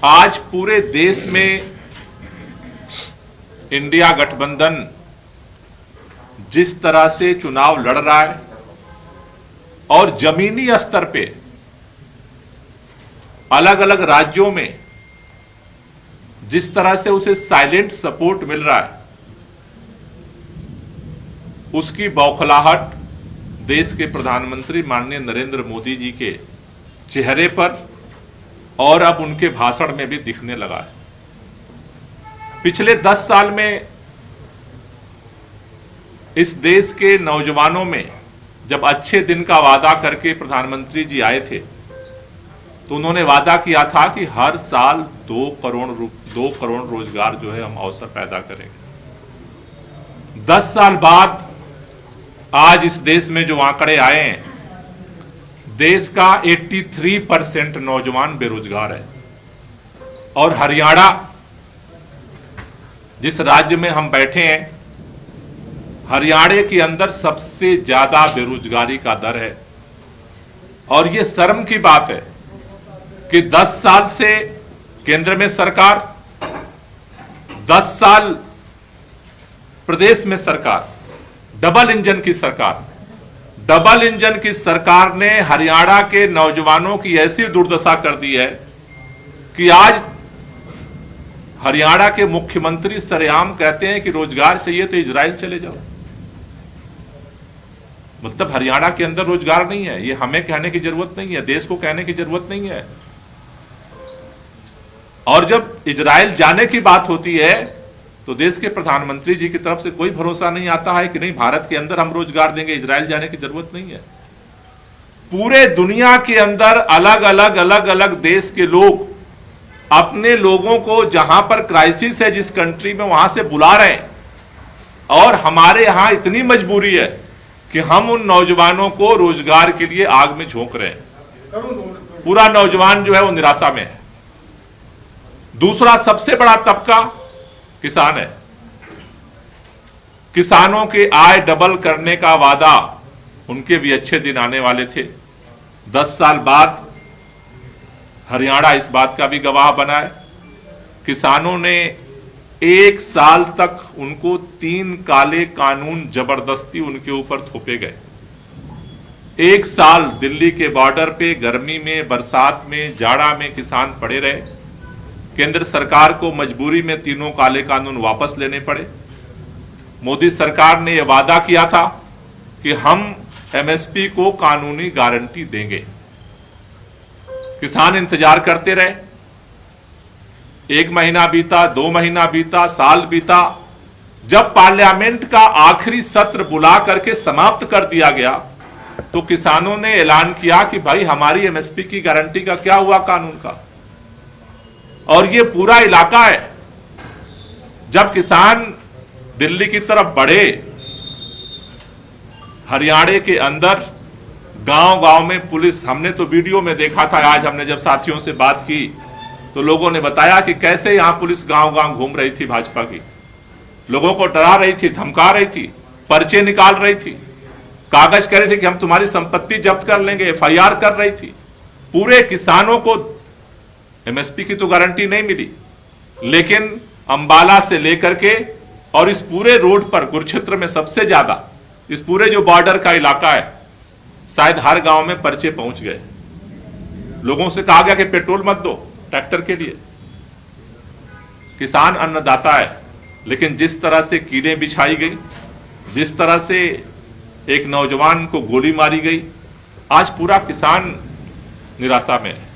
आज पूरे देश में इंडिया गठबंधन जिस तरह से चुनाव लड़ रहा है और जमीनी स्तर पे अलग अलग राज्यों में जिस तरह से उसे साइलेंट सपोर्ट मिल रहा है, उसकी बौखलाहट देश के प्रधानमंत्री माननीय नरेंद्र मोदी जी के चेहरे पर और अब उनके भाषण में भी दिखने लगा है। पिछले 10 साल में इस देश के नौजवानों में जब अच्छे दिन का वादा करके प्रधानमंत्री जी आए थे तो उन्होंने वादा किया था कि हर साल 2 करोड़ रोजगार जो है हम अवसर पैदा करेंगे। 10 साल बाद आज इस देश में जो आंकड़े आए हैं, देश का 83% नौजवान बेरोजगार है और हरियाणा जिस राज्य में हम बैठे हैं, हरियाणा के अंदर सबसे ज्यादा बेरोजगारी का दर है। और यह शर्म की बात है कि 10 साल से केंद्र में सरकार, 10 साल प्रदेश में सरकार, डबल इंजन की सरकार ने हरियाणा के नौजवानों की ऐसी दुर्दशा कर दी है कि आज हरियाणा के मुख्यमंत्री सरेआम कहते हैं कि रोजगार चाहिए तो इजराइल चले जाओ। मतलब हरियाणा के अंदर रोजगार नहीं है। ये हमें कहने की जरूरत नहीं है, देश को कहने की जरूरत नहीं है। और जब इजराइल जाने की बात होती है तो देश के प्रधानमंत्री जी की तरफ से कोई भरोसा नहीं आता है कि नहीं भारत के अंदर हम रोजगार देंगे, इजराइल जाने की जरूरत नहीं है। पूरे दुनिया के अंदर अलग अलग देश के लोग अपने लोगों को जहां पर क्राइसिस है जिस कंट्री में, वहां से बुला रहे हैं। और हमारे यहां इतनी मजबूरी है कि हम उन नौजवानों को रोजगार के लिए आग में झोंक रहे हैं। पूरा नौजवान जो है वो निराशा में है। दूसरा सबसे बड़ा तबका किसान है। किसानों के आय डबल करने का वादा, उनके भी अच्छे दिन आने वाले थे। 10 साल बाद हरियाणा इस बात का भी गवाह बना है। किसानों ने 1 साल तक उनको 3 काले कानून जबरदस्ती उनके ऊपर थोपे गए। 1 साल दिल्ली के बॉर्डर पे गर्मी में, बरसात में, जाड़ा में किसान पड़े रहे। केंद्र सरकार को मजबूरी में 3 काले कानून वापस लेने पड़े। मोदी सरकार ने यह वादा किया था कि हम एमएसपी को कानूनी गारंटी देंगे। किसान इंतजार करते रहे। 1 महीना बीता, 2 महीना बीता, साल बीता। जब पार्लियामेंट का आखिरी सत्र बुला करके समाप्त कर दिया गया तो किसानों ने ऐलान किया कि भाई हमारी एमएसपी की गारंटी का क्या हुआ कानून का। और ये पूरा इलाका है, जब किसान दिल्ली की तरफ बढ़े, हरियाणा के अंदर गांव-गांव में पुलिस, हमने तो वीडियो में देखा था। आज हमने जब साथियों से बात की तो लोगों ने बताया कि कैसे यहां पुलिस गांव-गांव घूम रही थी, भाजपा की, लोगों को डरा रही थी, धमका रही थी, पर्चे निकाल रही थी, कागज कह रही थी कि हम तुम्हारी संपत्ति जब्त कर लेंगे, एफआईआर कर रही थी। पूरे किसानों को एमएसपी की तो गारंटी नहीं मिली, लेकिन अंबाला से लेकर के और इस पूरे रोड पर कुरुक्षेत्र में सबसे ज्यादा, इस पूरे जो बॉर्डर का इलाका है, शायद हर गांव में पर्चे पहुंच गए। लोगों से कहा गया कि पेट्रोल मत दो ट्रैक्टर के लिए। किसान अन्नदाता है, लेकिन जिस तरह से कीलें बिछाई गई, जिस तरह से एक नौजवान को गोली मारी गई, आज पूरा किसान निराशा में है।